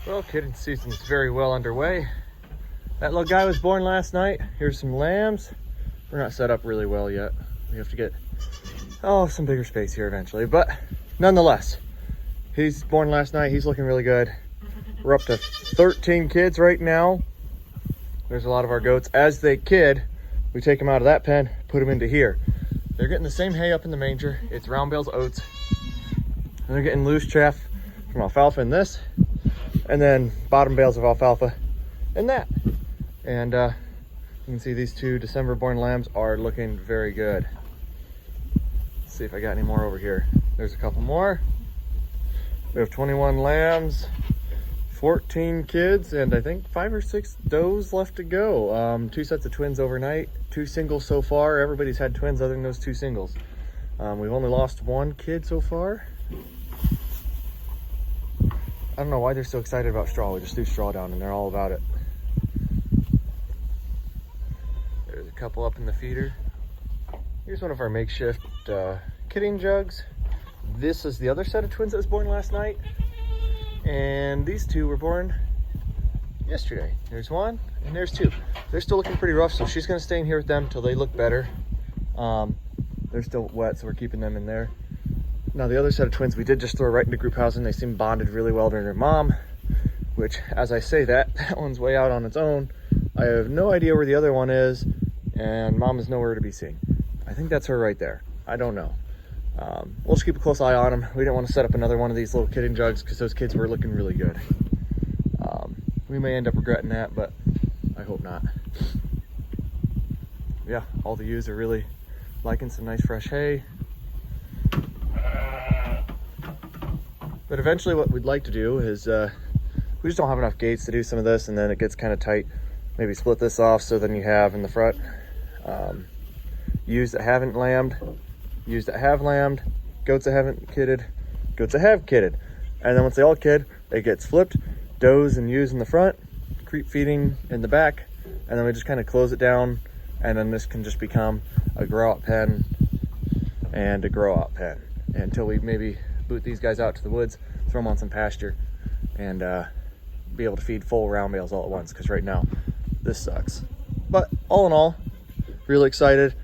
Well, kidding season is very well underway. That little guy was born last night. Here's some lambs. We're not set up really well yet. We have to get, some bigger space here eventually. But nonetheless, he's born last night. He's looking really good. We're up to 13 kids right now. There's a lot of our goats. As they kid, we take them out of that pen, put them into here. They're getting the same hay up in the manger. It's round bales oats. And they're getting loose chaff from alfalfa in this, and then bottom bales of alfalfa in that. And you can see these two December born lambs are looking very good. Let's see if I got any more over here. There's a couple more. We have 21 lambs, 14 kids, and I think 5 or 6 does left to go. 2 sets of twins overnight, 2 singles so far. Everybody's had twins other than those 2 singles. We've only lost 1 kid so far. I don't know why they're so excited about straw. We just threw straw down and they're all about it. There's a couple up in the feeder. Here's one of our makeshift kidding jugs. This is the other set of twins that was born last night. And these 2 were born yesterday. There's 1 and there's 2. They're still looking pretty rough, so she's gonna stay in here with them until they look better. They're still wet, so we're keeping them in there. Now the other set of twins we did just throw right into group housing. They seem bonded really well to their mom, which as I say that one's way out on its own. I have no idea where the other one is, and mom is nowhere to be seen. I think that's her right there. I don't know. We'll just keep a close eye on them. We didn't want to set up another one of these little kidding jugs because those kids were looking really good. We may end up regretting that, but I hope not. Yeah, all the ewes are really liking some nice fresh hay. But eventually what we'd like to do is, we just don't have enough gates to do some of this, and then it gets kind of tight. Maybe split this off so then you have in the front ewes that haven't lambed, ewes that have lambed, goats that haven't kidded, goats that have kidded. And then once they all kid, it gets flipped, does and ewes in the front, creep feeding in the back, and then we just kind of close it down, and then this can just become a grow out pen and a grow out pen until we maybe boot these guys out to the woods, throw them on some pasture, and be able to feed full round bales all at once, because right now this sucks. But all in all, really excited.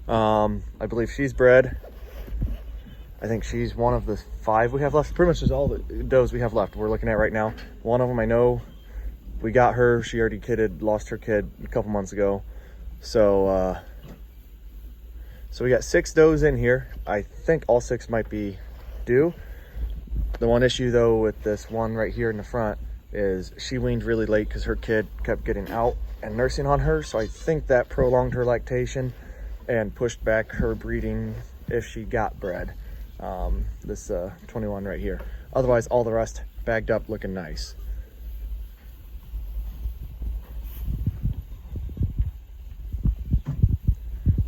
I believe she's bred. I think she's one of the 5 we have left. Pretty much is all the does we have left we're looking at right now. One of them I know we got her. She already kidded, lost her kid a couple months ago. So we got 6 does in here. I think all 6 might be due. The one issue though with this one right here in the front is she weaned really late because her kid kept getting out and nursing on her, so I think that prolonged her lactation and pushed back her breeding if she got bred. This 21 right here. Otherwise all the rest bagged up looking nice.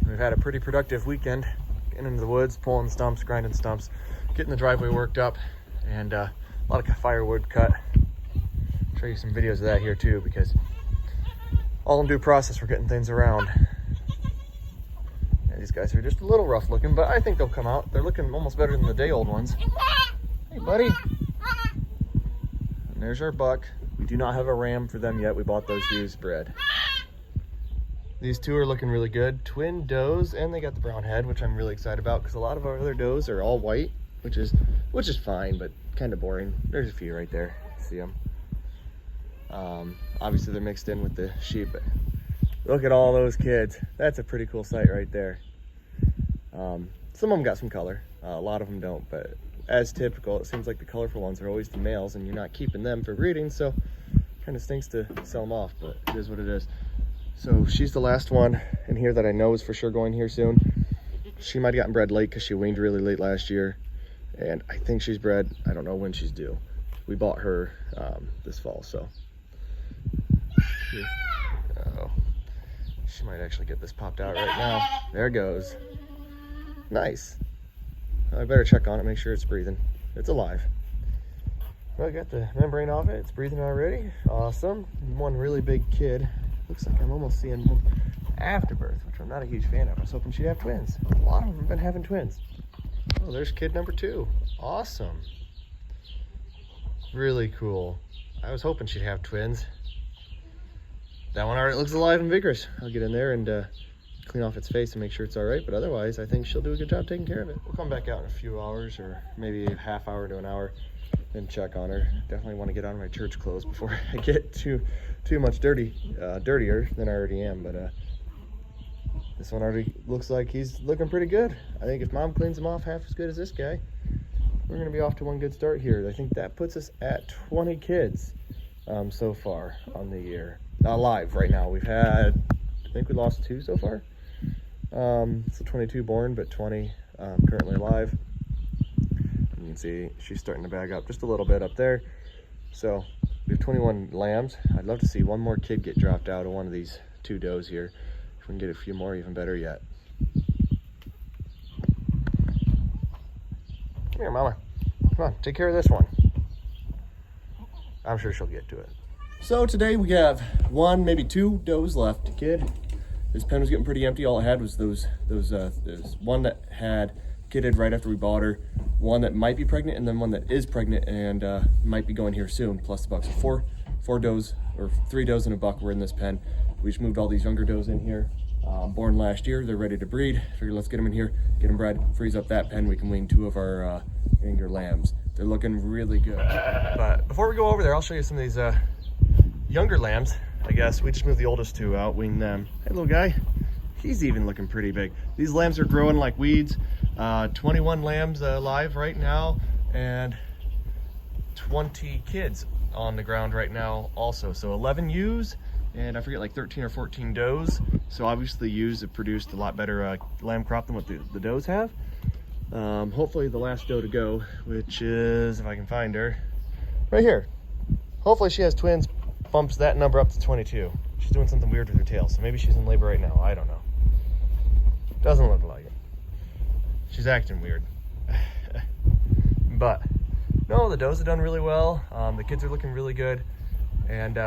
We've had a pretty productive weekend getting into the woods, pulling stumps, grinding stumps, getting the driveway worked up, and a lot of firewood cut. Show you some videos of that here too, because all in due process we're getting things around. Yeah, these guys are just a little rough looking, but I think they'll come out. They're looking almost better than the day old ones. Hey buddy. And there's our buck. We do not have a ram for them yet. We bought those ewes bred. These 2 are looking really good. Twin does, and they got the brown head, which I'm really excited about because a lot of our other does are all white, which is fine, but kind of boring. There's a few right there. See them? Obviously they're mixed in with the sheep, but look at all those kids. That's a pretty cool sight right there. Some of them got some color. A lot of them don't, but as typical, it seems like the colorful ones are always the males, and you're not keeping them for breeding, so kind of stinks to sell them off, but it is what it is. So she's the last one in here that I know is for sure going here soon. She might have gotten bred late because she weaned really late last year, and I think she's bred. I don't know when she's due. We bought her this fall, so. Uh-oh. She might actually get this popped out right now. There it goes. Nice. I better check on it, make sure it's breathing. It's alive. Well, I got the membrane off it. It's breathing already. Awesome. One really big kid. Looks like I'm almost seeing them after birth, which I'm not a huge fan of. I was hoping she'd have twins. A lot of them have been having twins. Oh, there's kid number 2. Awesome. Really cool. I was hoping she'd have twins. That one already looks alive and vigorous. I'll get in there and clean off its face and make sure it's all right, but otherwise I think she'll do a good job taking care of it. We'll come back out in a few hours, or maybe a half hour to an hour, and check on her. Definitely want to get on my church clothes before I get too much dirtier than I already am, but this one already looks like he's looking pretty good. I think if Mom cleans him off half as good as this guy, we're gonna be off to one good start here. I think that puts us at 20 kids so far on the year. Live right now. We've had, I think we lost 2 so far. So 22 born, but 20 currently alive. And you can see she's starting to bag up just a little bit up there. So we have 21 lambs. I'd love to see one more kid get dropped out of one of these 2 does here. If we can get a few more, even better yet. Come here, Mama. Come on, take care of this one. I'm sure she'll get to it. So today we have 1, maybe 2 does left to kid. This pen was getting pretty empty. All it had was those one that had kidded right after we bought her, one that might be pregnant, and then one that is pregnant and might be going here soon, plus the buck. So 4 does, or 3 does and a buck were in this pen. We just moved all these younger does in here, born last year. They're ready to breed. Figured let's get them in here, get them bred, freeze up that pen. We can wean 2 of our younger lambs. They're looking really good. But before we go over there, I'll show you some of these younger lambs. I guess we just moved the oldest 2 out, weaned them. Hey, little guy, he's even looking pretty big. These lambs are growing like weeds. 21 lambs alive right now, and 20 kids on the ground right now also. So 11 ewes, and I forget, like 13 or 14 does. So obviously the ewes have produced a lot better lamb crop than what the does have. Hopefully the last doe to go, which is, if I can find her, right here. Hopefully she has twins, bumps that number up to 22. She's doing something weird with her tail, so maybe she's in labor right now. I don't know. Doesn't look like it. She's acting weird. But no, the does have done really well. The kids are looking really good, and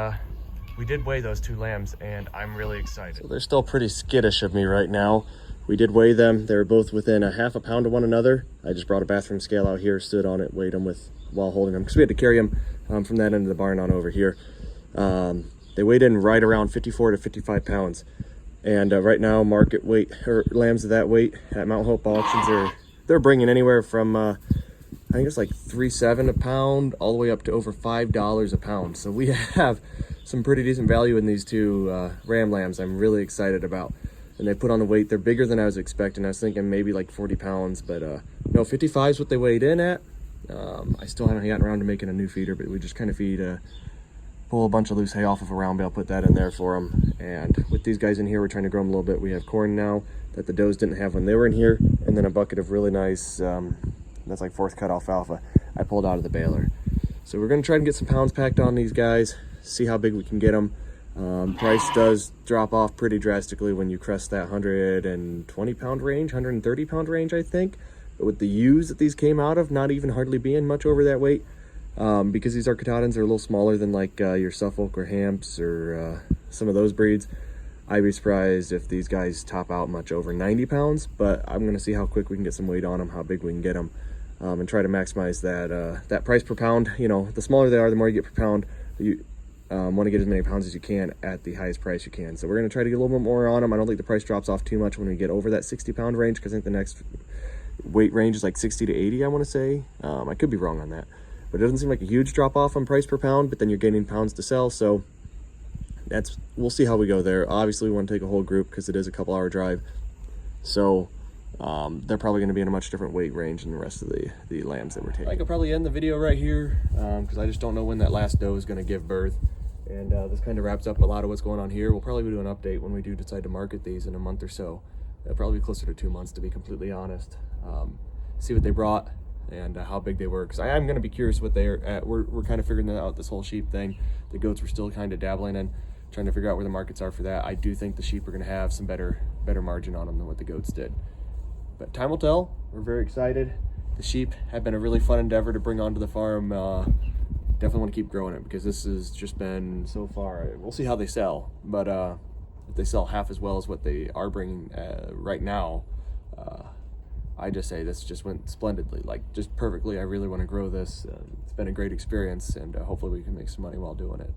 we did weigh those 2 lambs, and I'm really excited. So they're still pretty skittish of me right now. We did weigh them. They were both within a half a pound of one another. I just brought a bathroom scale out here, stood on it, weighed them while holding them, because we had to carry them from that end of the barn on over here. They weighed in right around 54 to 55 pounds. And right now, market weight, or lambs of that weight at Mount Hope auctions they're bringing anywhere from, I think it's like $3.7 a pound, all the way up to over $5 a pound. So we have some pretty decent value in these 2 ram lambs I'm really excited about. And they put on the weight. They're bigger than I was expecting. I was thinking maybe like 40 pounds, but no, 55 is what they weighed in at. I still haven't gotten around to making a new feeder, but we just kind of pull a bunch of loose hay off of a round bale, put that in there for them. And with these guys in here, we're trying to grow them a little bit. We have corn now that the does didn't have when they were in here, and then a bucket of really nice, that's like 4th cut alfalfa I pulled out of the baler. So we're gonna try and get some pounds packed on these guys, see how big we can get them. Price does drop off pretty drastically when you crest that 120 pound range, 130 pound range, I think. But with the ewes that these came out of, not even hardly being much over that weight, because these are katahdins, are a little smaller than like your Suffolk or Hamps or some of those breeds. I'd be surprised if these guys top out much over 90 pounds, but I'm going to see how quick we can get some weight on them, how big we can get them, and try to maximize that price per pound. You know, the smaller they are, the more you get per pound. You want to get as many pounds as you can at the highest price you can. So we're going to try to get a little bit more on them. I don't think the price drops off too much when we get over that 60 pound range, because I think the next weight range is like 60 to 80, I want to say. I could be wrong on that, but it doesn't seem like a huge drop off on price per pound, but then you're gaining pounds to sell. So we'll see how we go there. Obviously we want to take a whole group because it is a couple hour drive. So they're probably going to be in a much different weight range than the rest of the lambs that we're taking. I could probably end the video right here because I just don't know when that last doe is going to give birth. And this kind of wraps up a lot of what's going on here. We'll probably do an update when we do decide to market these in a month or so. It'll probably be closer to 2 months, to be completely honest. See what they brought and how big they were, because I am going to be curious what they're at. We're kind of figuring out this whole sheep thing. The goats we're still kind of dabbling in, trying to figure out where the markets are for that. I do think the sheep are going to have some better margin on them than what the goats did. But time will tell. We're very excited. The sheep have been a really fun endeavor to bring onto the farm. Definitely want to keep growing it because this has just been so far. We'll see how they sell, but if they sell half as well as what they are bringing right now, I just say this just went splendidly, like just perfectly. I really want to grow this. It's been a great experience, and hopefully we can make some money while doing it.